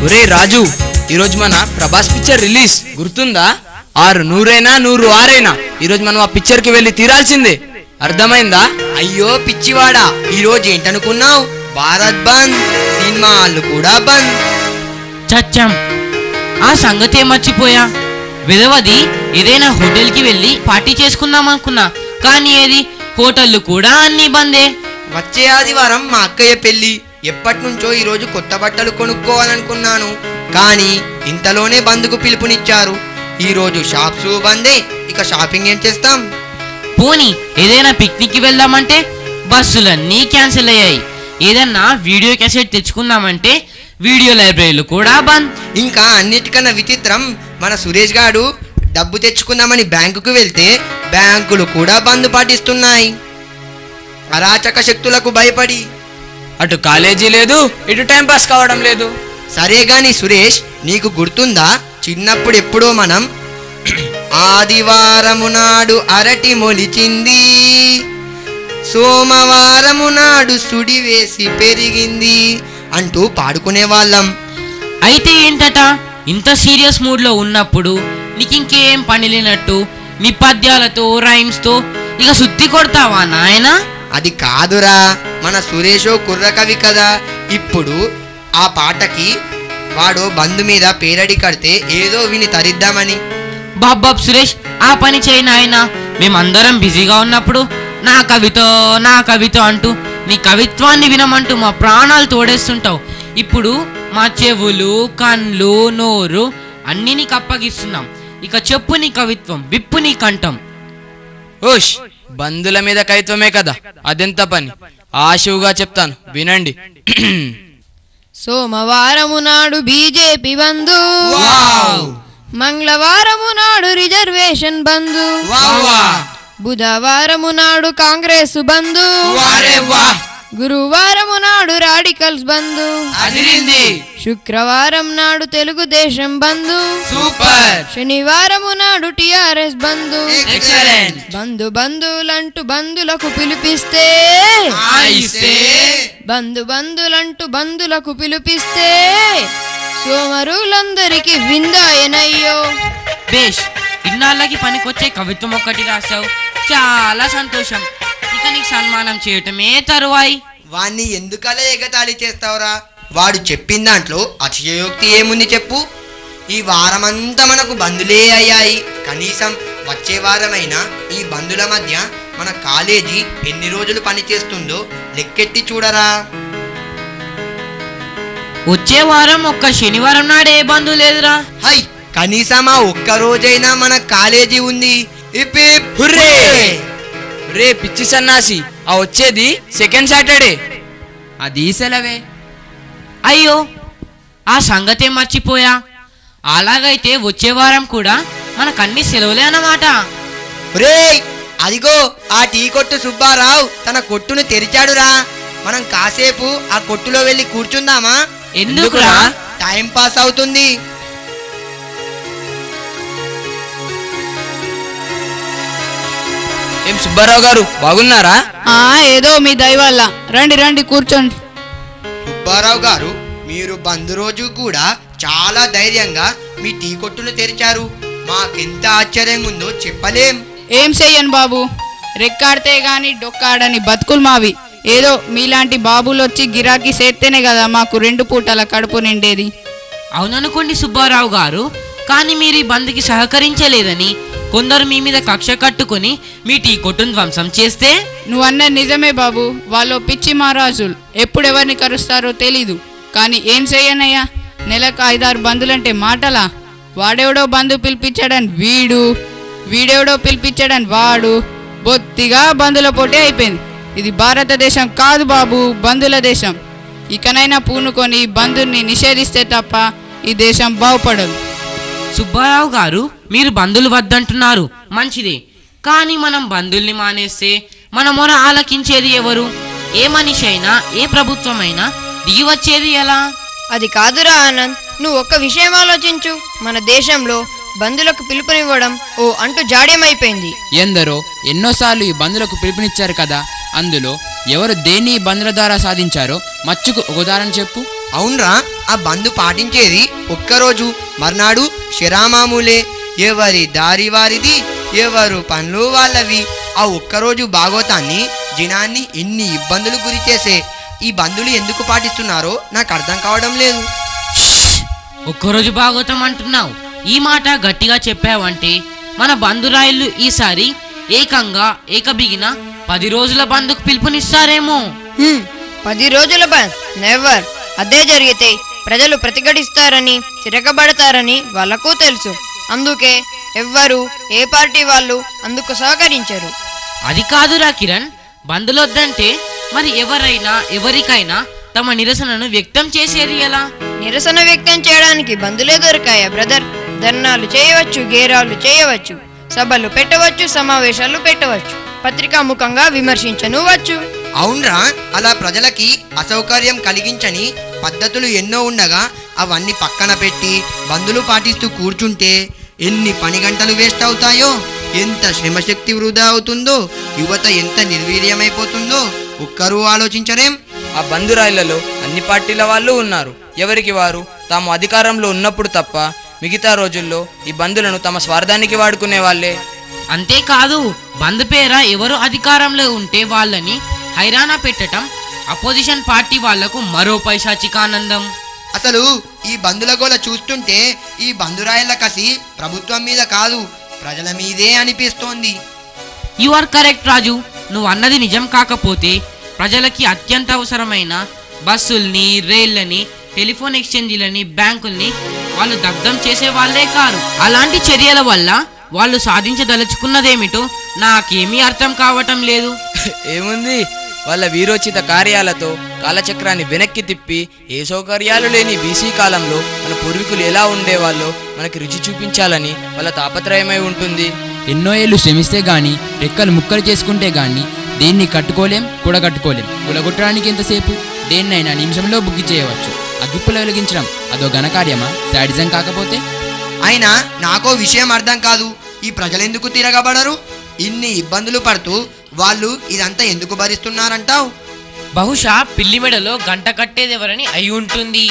ఒరే రాజు, ఈరోజు మన ప్రభాస్ పిక్చర్ రిలీజ్ గుర్తుందా? 600 100 6 ఈరోజు మనం ఆ పిక్చర్ కి వెళ్ళి తీరాల్సిందే, అర్థమైందా? అయ్యో పిచ్చివాడా, ఈరోజు ఏంటనుకున్నావు? భారత్ బంద్, సినిమాలు కూడా బంద్. చచ్చం, ఆ సంగతే మర్చిపోయా. విధవది ఏదైనా హోటల్కి వెళ్ళి పార్టీ చేసుకుందాం అనుకున్నా, కానీ ఏది హోటళ్ళు కూడా అన్నీ బందే. వచ్చే ఆదివారం మా అక్కయ్య పెళ్లి. ఎప్పటి నుంచో ఈరోజు కొత్త బట్టలు కొనుక్కోవాలనుకున్నాను, కానీ ఇంతలోనే బంద్కు పిలుపునిచ్చారు. ఈరోజు షాప్స్ బందే, ఇక షాపింగ్ ఏం చేస్తాం? పోనీ ఏదైనా పిక్నిక్కి వెళ్దామంటే బస్సులన్నీ క్యాన్సిల్ అయ్యాయి. ఏదన్నా వీడియో క్యాసెట్ తెచ్చుకుందామంటే వీడియో లైబ్రరీలు కూడా బంద్. ఇంకా అన్నిటికన్నా విచిత్రం, మన సురేష్ గారు డబ్బు తెచ్చుకుందామని బ్యాంకుకు వెళ్తే బ్యాంకులు కూడా బంద్ పాటిస్తున్నాయి, అరాచక శక్తులకు భయపడి. అటు కాలేజీ లేదు, ఇటు టైం పాస్ కావడం లేదు. సరే గాని సురేష్, నీకు గుర్తుందా చిన్నప్పుడు ఎప్పుడో మనం ఆదివారము నాడు అరటి మొలిచింది, సోమవారము నాడు సుడి వేసి పెరిగింది అంటూ పాడుకునే వాళ్ళం. అయితే ఏంటట, ఇంత సీరియస్ మూడ్లో ఉన్నప్పుడు నీకింకేం పని లేనట్టు నీ పద్యాలతో రైమ్స్తో ఇక సుత్తి కొడతావా నాయనా? అది కాదురా, మన సురేషో కుర్రకవి కదా. ఇప్పుడు ఆ పాటకి వాడు బంధు మీద పేరడి కడితే ఏదో విని తరిద్దామని. బాబాబ్ సురేష్, ఆ పని చేయి నాయనా. మేమందరం బిజీగా ఉన్నప్పుడు నా కవిత అంటూ నీ కవిత్వాన్ని వినమంటూ మా ప్రాణాలు తోడేస్తుంటావు. ఇప్పుడు మా చెవులు, కళ్ళు, నోరు అన్నీ నీకు అప్పగిస్తున్నాం. ఇక చెప్పు నీ కవిత్వం, విప్పు నీ కంఠం. ఓష్, బంధుల మీద కవిత్వమే కదా, అదెంత పని? ఆశువుగా చెప్తాను, వినండి. సోమవారము నాడు బీజేపీ బంధు, మంగళవారము నాడు రిజర్వేషన్ బంధు, బుధవారము నాడు కాంగ్రెస్ బంధు, గురువారము నాడు రాడికల్స్ బంధు, శుక్రవారం నాడు తెలుగుదేశం బంధు, శనివారము నాడు టిఆర్ఎస్ బంధు. బంధులంటూ బంధులకు పిలిపిస్తే, బంధులంటూ పిలిపిస్తే సోమరులందరికీ విందాయనయ్యో. బేష్, ఇన్నాళ్ళకి పనికొచ్చే కవిత్వం ఒక్కటి రాశావు, చాలా సంతోషం. ఇక నీకు సన్మానం చేయటమే తరువాయి. వాణ్ణి ఎందుకలా ఎగతాళి చేస్తావురా? వాడు చెప్పిన దాంట్లో అతిశయోక్తి ఏముంది చెప్పు? ఈ వారమంతా మనకు బంధులే అయ్యాయి, కనీసం వచ్చే వారమైనా ఈ బంధుల మధ్య మన కాలేజీ ఎన్ని రోజులు పనిచేస్తుందో లెక్కెట్టి చూడరా. వచ్చే వారం ఒక్క శనివారం నాడే ఏ బంధు లేదురా. హై, కనీసం ఆ ఒక్క రోజైనా మన కాలేజీ ఉంది. హుర్రే! రే పిచ్చి సన్నాసి, ఆ వచ్చేది సెకండ్ సాటర్డే, అది సెలవే. అయ్యో, ఆ సంగతే మర్చిపోయా. అలాగైతే వచ్చే వారం కూడా మనకన్నీ సెలవులే అన్నమాట. రే, అదిగో ఆ టీ కొట్టు సుబ్బారావు తన కొట్టును తెరిచాడురా. మనం కాసేపు ఆ కొట్టులో వెళ్ళి కూర్చుందామా? ఎందుకురా? టైం పాస్ అవుతుంది. ఏం సుబ్బారావు గారు, బాగున్నారా? ఏదో మీ దయ వల్ల. రండి కూర్చోండి. సుబ్బారావు గారు, మీరు బంద్ రోజు కూడా చాలా ధైర్యంగా మీ టీ కొట్టును తెరిచారు. మాకెంత ఆశ్చర్యంగా ఉందో చెప్పలేం. ఏం చెయ్యను బాబు, రెక్కాడితే గాని డొక్కాడని బతుకులు మావి. ఏదో మీలాంటి బాబులు వచ్చి గిరాకీ చేస్తేనే కదా మాకు 2 పూటల కడుపు నిండేది. అవుననుకోండి సుబ్బారావు గారు, కానీ మీరు ఈ బంద్కి సహకరించలేదని కొందరు మీ మీద కక్ష కట్టుకుని మీ టీ కొట్టును ధ్వంసం చేస్తే? నువ్వన్నది నిజమే బాబు, వాళ్ళు పిచ్చి మహారాజులు, ఎప్పుడెవరిని కరుస్తారో తెలీదు. కానీ ఏం చెయ్యనయ్యా, నెలకు 5-6 బంధులంటే మాటలా? వాడెవడో బంధు పిలిపించాడని వీడెవడో పిలిపించాడని వాడు, బొత్తిగా బంధుల పోటీ అయిపోయింది. ఇది భారతదేశం కాదు బాబు, బంధుల దేశం. ఇకనైనా పూనుకొని బంధుని నిషేధిస్తే తప్ప ఈ దేశం బాగుపడదు. సుబ్బారావు గారు, మీరు బంధువులు వద్దంటున్నారు, మంచిదే. కానీ మనం బంధుల్ని మానేస్తే మన మొర ఆలకించేది ఎవరు? ఏ మనిషి అయినా ఏ ప్రభుత్వమైనా దిగి వచ్చేది ఎలా? అది కాదురా ఆనంద్, నువ్వు ఒక్క విషయం ఆలోచించు. మన దేశంలో బంధులకు పిలుపునివ్వడం ఓ అంటూ జాడ్యమైపోయింది. ఎందరో ఎన్నోసార్లు ఈ బంధులకు పిలుపునిచ్చారు కదా, అందులో ఎవరు దేన్ని ఈ బంధుల ద్వారా సాధించారో మచ్చుకు ఒక ఉదాహరణ చెప్పు. అవునరా, ఆ బంధు పాటించేది ఒక్కరోజు, మర్నాడు శరామామూలే. ఎవరి దారి వారిది, ఎవరు పనులు వాళ్ళవి. ఆ ఒక్కరోజు భాగవతాన్ని జనాన్ని ఎన్ని ఇబ్బందులు గురి చేసే ఈ బంధులు ఎందుకు పాటిస్తున్నారో నాకు అర్థం కావడం లేదు. ఒక్కరోజు భాగవతం అంటున్నావు. ఈ మాట గట్టిగా చెప్పావంటే మన బంధురాయిలు ఈసారి ఏకంగా ఏకబిగిన 10 రోజుల బంధుకు పిలుపునిస్తారేమో. 10 రోజుల బంద్ నెవర్. అదే జరిగితే ప్రజలు ప్రతిఘటిస్తారని, తిరగబడతారని వాళ్ళకు తెలుసు. అందుకే ఎవ్వరు ఏ పార్టీ వాళ్ళు అందుకు సహకరించరు. అది కాదురా కిరణ్, బంధులొద్దంటే మరి ఎవరైనా ఎవరికైనా తమ నిరసనను వ్యక్తం చేసేది ఎలా? నిరసన వ్యక్తం చేయడానికి బంధులే దొరికాయా బ్రదర్? ధర్నాలు చేయవచ్చు, గేరాలు చేయవచ్చు, సభలు పెట్టవచ్చు, సమావేశాలు పెట్టవచ్చు, పత్రికా ముఖంగా విమర్శించనువచ్చు. అవునరా, అలా ప్రజలకి అసౌకర్యం కలిగించని పద్ధతులు ఎన్నో ఉండగా అవన్నీ పక్కన పెట్టి బంధులు పాటిస్తూ కూర్చుంటే ఎన్ని పని గంటలు వేస్ట్ అవుతాయో, ఎంత శ్రమశక్తి వృధా అవుతుందో, యువత ఎంత నిర్వీర్యమైపోతుందో ఒక్కరూ ఆలోచించరేం? ఆ బంధురాయిలలో అన్ని పార్టీల వాళ్ళు ఉన్నారు. ఎవరికి వారు తాము అధికారంలో ఉన్నప్పుడు తప్ప మిగతా రోజుల్లో ఈ బంధులను తమ స్వార్థానికి వాడుకునే వాళ్ళే. అంతేకాదు, బంధు పేర ఎవరు అధికారంలో ఉంటే వాళ్ళని హైరానా పెట్టడం అపోజిషన్ పార్టీ వాళ్లకు మరో పైశాచికానందం. అసలు ఈ బంధుల గోల చూస్తుంటే ఈ బంధురాయిల కసి ప్రభుత్వం మీద కాదు, ప్రజల మీదే అనిపిస్తోంది. యు ఆర్ కరెక్ట్ రాజు, నువ్వు అన్నది నిజం. కాకపోతే ప్రజలకి అత్యంత అవసరమైన బస్సుల్ని, రైళ్లని, టెలిఫోన్ ఎక్స్చేంజీలని, బ్యాంకుల్ని వాళ్ళు దగ్ధం చేసే వాళ్ళే కారు. అలాంటి చర్యల వల్ల వాళ్ళు సాధించదలుచుకున్నదేమిటో నాకేమీ అర్థం కావటం లేదు. ఏముంది, వాళ్ళ వీరోచిత కార్యాలతో కాలచక్రాన్ని వెనక్కి తిప్పి ఏ సౌకర్యాలు లేని బీసీ కాలంలో మన పూర్వీకులు ఎలా ఉండేవాళ్ళో మనకి రుచి చూపించాలని వాళ్ళ తాపత్రయమై ఉంటుంది. ఎన్నో ఏళ్ళు శ్రమిస్తే గాని, రెక్కలు ముక్కలు చేసుకుంటే గాని దేన్ని కట్టుకోలేం, కూడగట్టుకోలేం. కూలగొట్టడానికి ఎంతసేపు? దేన్నైనా నిమిషంలో బుగ్గి చేయవచ్చు. అగ్గిపుల్ల వెలిగించడం అదో ఘనకార్యమా? శాడిజం కాకపోతే? అయినా నాకో విషయం అర్థం కాదు, ఈ ప్రజలెందుకు తిరగబడరు? ఇన్ని ఇబ్బందులు పడుతూ వాళ్ళు ఇదంతా ఎందుకు భరిస్తున్నారంటావు? బహుశా పిల్లి మెడలో గంట కట్టేదెవరని అయి ఉంటుంది.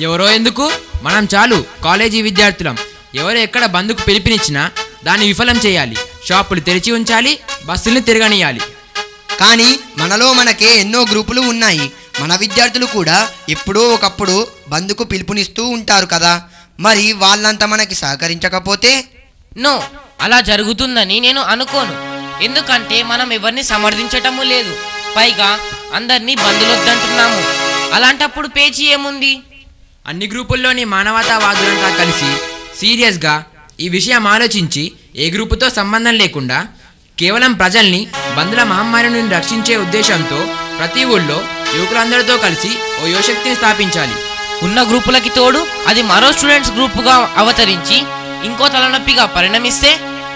ఎవరో ఎందుకు, మనం చాలు కాలేజీ విద్యార్థులం. ఎవరు ఎక్కడ బంధుకు పిలిపినిచ్చినా దాన్ని విఫలం చేయాలి. షాపులు తెరిచి ఉంచాలి, బస్సుల్ని తిరగనియాలి. కానీ మనలో మనకే ఎన్నో గ్రూపులు ఉన్నాయి. మన విద్యార్థులు కూడా ఎప్పుడో ఒకప్పుడు బంధుకు పిలుపునిస్తూ ఉంటారు కదా, మరి వాళ్ళంతా మనకి సహకరించకపోతే? నో, అలా జరుగుతుందని నేను అనుకోను. ఎందుకంటే మనం ఎవరిని సమర్థించటము లేదు, పైగా అందరినీ బంధులొద్దంటున్నాము. అలాంటప్పుడు పేచీ ఏముంది? అన్ని గ్రూపుల్లోని మానవతావాదులంతా కలిసి సీరియస్గా ఈ విషయం ఆలోచించి ఏ గ్రూపుతో సంబంధం లేకుండా కేవలం ప్రజల్ని బంధుల మహమ్మారి నుండి రక్షించే ఉద్దేశంతో ప్రతి ఊళ్ళో యువకులందరితో కలిసి ఓ యువశక్తిని స్థాపించాలి. ఉన్న గ్రూపులకి తోడు అది మరో స్టూడెంట్స్ గ్రూపుగా అవతరించి ఇంకో తలనొప్పిగా పరిణమిస్తే?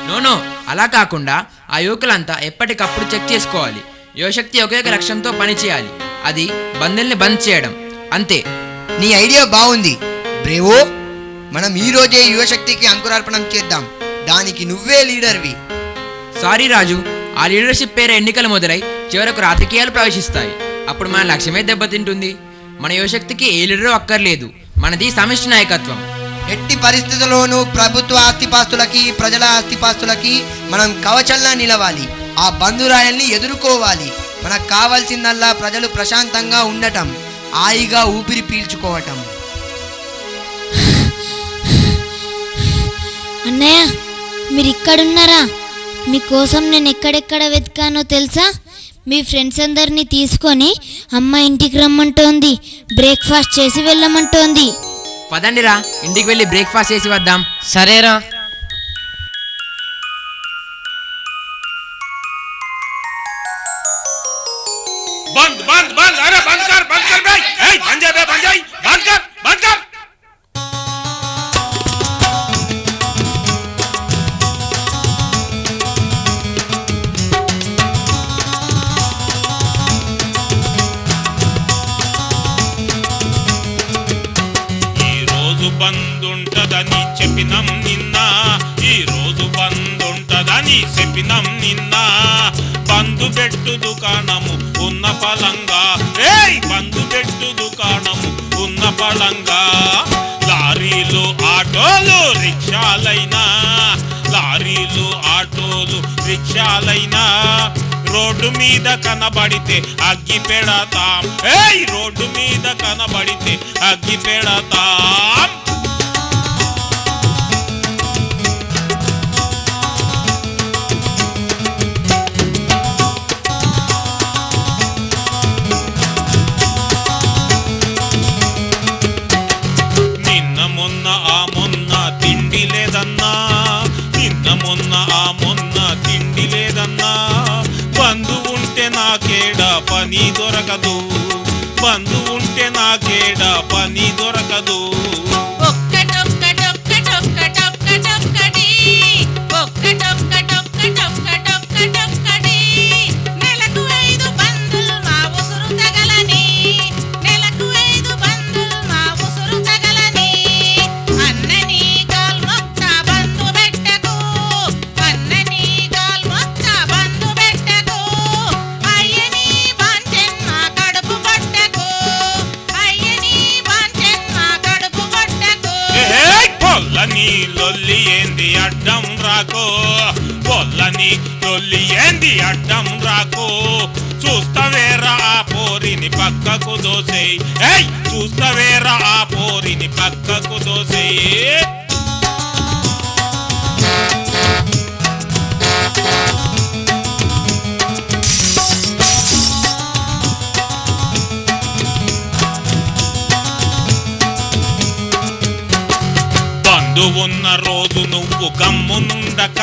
నోనో, అలా కాకుండా ఆ యువకులంతా ఎప్పటికప్పుడు చెక్ చేసుకోవాలి. యువశక్తి ఒకే ఒక లక్ష్యంతో పనిచేయాలి, అది బంధుల్ని బంద్ చేయడం. అంతే. నీ ఐడియా బాగుంది బ్రేవో. మనం ఈ రోజే యువశక్తికి అంకురార్పణం చేద్దాం. దానికి నువ్వే లీడర్వి. సారీ రాజు, ఆ లీడర్షిప్ పేరు ఎన్నికలు మొదలై చివరకు రాజకీయాలు ప్రవేశిస్తాయి. అప్పుడు మన లక్ష్యమే దెబ్బతింటుంది. మన యువశక్తికి ఏ లీడరు అక్కర్లేదు, మనది సమిష్టి నాయకత్వం. ఎట్టి పరిస్థితుల్లోనూ ప్రభుత్వ ఆస్తిపాస్తులకి, ప్రజల ఆస్తిపాస్తులకి మనం కవచంలా నిలవాలి. ఆ బంధురాయల్ని ఎదుర్కోవాలి. మనకు కావాల్సిందల్లా ప్రజలు ప్రశాంతంగా ఉండటం, హాయిగా ఊపిరి పీల్చుకోవటం. అన్నయ్య, మీరు ఇక్కడున్నారా? మీకోసం నేను ఎక్కడెక్కడ వెతికానో తెలుసా? మీ ఫ్రెండ్స్ అందరినీ తీసుకొని అమ్మ ఇంటికి రమ్మంటోంది, బ్రేక్ఫాస్ట్ చేసి వెళ్ళమంటోంది. పదండిరా, ఇంటికి వెళ్ళి బ్రేక్ఫాస్ట్ చేసి వద్దాం. సరేరా. बंद बंद बंद, अरे बंद कर बे, बंद जा बे, बंद कर बंद कर. బందుంటదని చెప్పినం నిన్న, ఈ రోజు బందుంటదని చెప్పినం నిన్న. బందు పెట్టు దుకాణము ఉన్న పలంగా, బందు పెట్టు దుకాణము ఉన్న పలంగా. లారీలు ఆటోలు రిక్షాలైనా, లారీలు ఆటోలు రిక్షాలైనా రోడ్డు మీద కనబడితే అగ్గి పెడతాం, రోడ్డు మీద కనబడితే అగ్గి పెడతాం. నిన్న మొన్న ఆ మొన్న తిండి లేదన్నా, నిన్న మొన్న ఆ మొన్న తిండి లేదన్నా. బంధు ఉంటే నాకేడ పని దొరకదు, బంధు ఉంటే నాకేడ పని దొరకదు. పొల్లని లొల్లి ఏంది అడ్డం రాకో, పొల్లని లొల్లి ఏంది అడ్డం రాకో. చూస్తవేరా ఆ పోరిని పక్కకు దోసేయ్, చూస్తవేరా ఆ పోరిని పక్కకు దోసేయ్. బంధు ఉన్న రోజు నువ్వు గమ్మునుండక,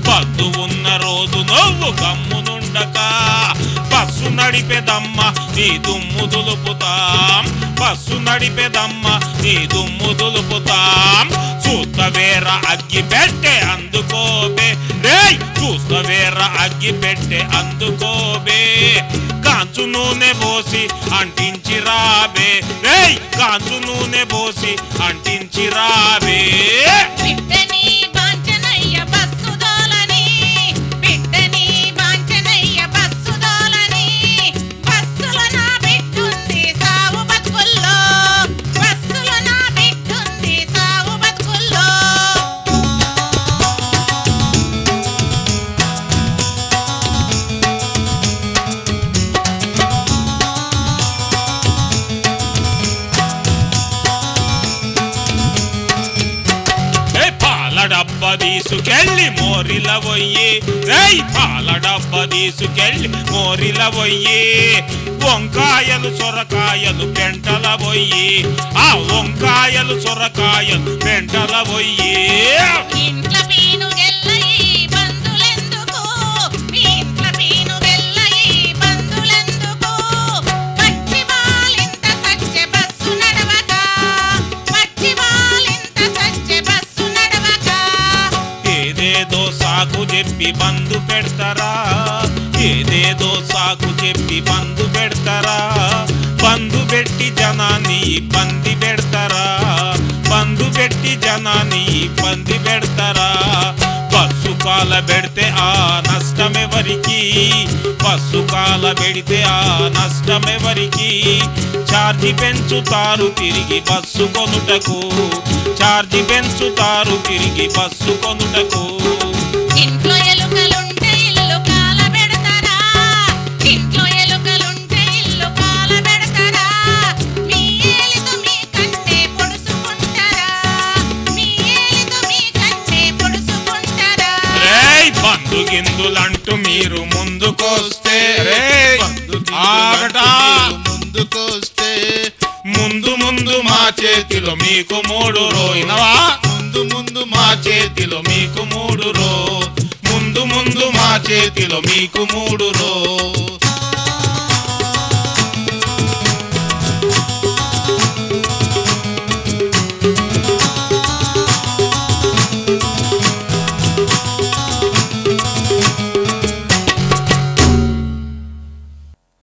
బంధు ఉన్న రోజు నువ్వు గమ్మునుండక. బస్సు నడిపేదమ్మ నీ దుమ్ము దులుపుతాం, బస్సు నడిపేదమ్మ నీ దుమ్ము దులుపుతాం. చూస్తవేర అగ్గి పెట్టే అందుకోబే, చూస్తవేర అగ్గి పెట్టే అందుకోబే. కాంచు నూనె పోసి అంటించి రాబే, కాంచు నూనె పోసి అంటించి రాబే. డబ్బ తీసుకెళ్ళి మోరిల పోయి, పాల డబ్బ తీసుకెళ్ళి మోరిల పోయి. వంకాయలు సొరకాయలు పెంటల పోయి, ఆ వంకాయలు సొరకాయలు పెంటల పోయి. ఏదేదో సాకు చెప్పి బంధు పెడతారా, ఏదేదో సాకు చెప్పి బంధు పెడతారా. బంధు పెట్టి జనాన్ని పంది పెడతారా, బంధు పెట్టి జనాన్ని పంది పెడతారా. బస్సు కాల పెడితే ఆ నష్టమెవరికి, బస్సు కాల పెడితే ఆ నష్టమెవరికి. ఛార్జీ పెంచుతారు తిరిగి బస్సు కొనుటకు, ఛార్జీ పెంచుతారు తిరిగి బస్సు కొనుటకు. ఇంట్లో ఎలుకలుంటే ఇల్లు కాల పెడతారా, ఇంట్లో ఎలుకలుంటే ఇల్లు కాల పెడతారా. మీ ఏలితో మీ కన్నే పొడుచుకుంటారా, మీ ఏలితో మీ కన్నే పొడుచుకుంటారా. బంధు గిందులంటూ మీరు ముందుకొస్తే, ముందుకొస్తే ముందు ముందు మా చేతిలో మీకు 3 రోయినవా, ముందు ముందు మా చేతిలో మీకు 3 రో, ముందు ముందు మా చేతిలో మీకు 3 రో.